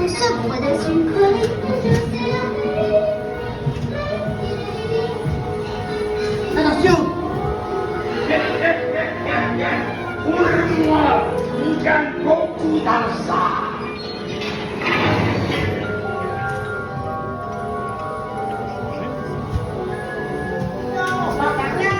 secret de sucrerie, je sais la Attention! Pour moi, il gagne beaucoup d'argent. Non, pas par là!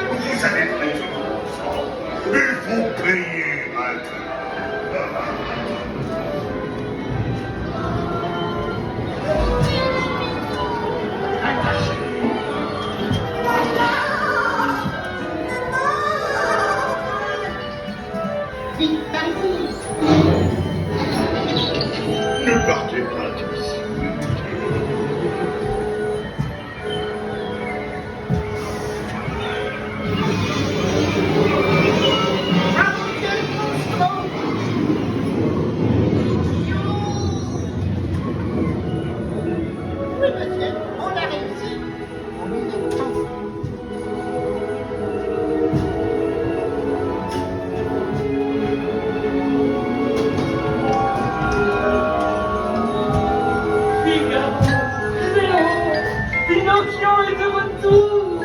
Vous avez pris il faut payer maintenant. Vite, par ici. Ne partez pas d'ici. Oui, monsieur, on a réussi. Figaro, Cléo, Pinocchio est de retour.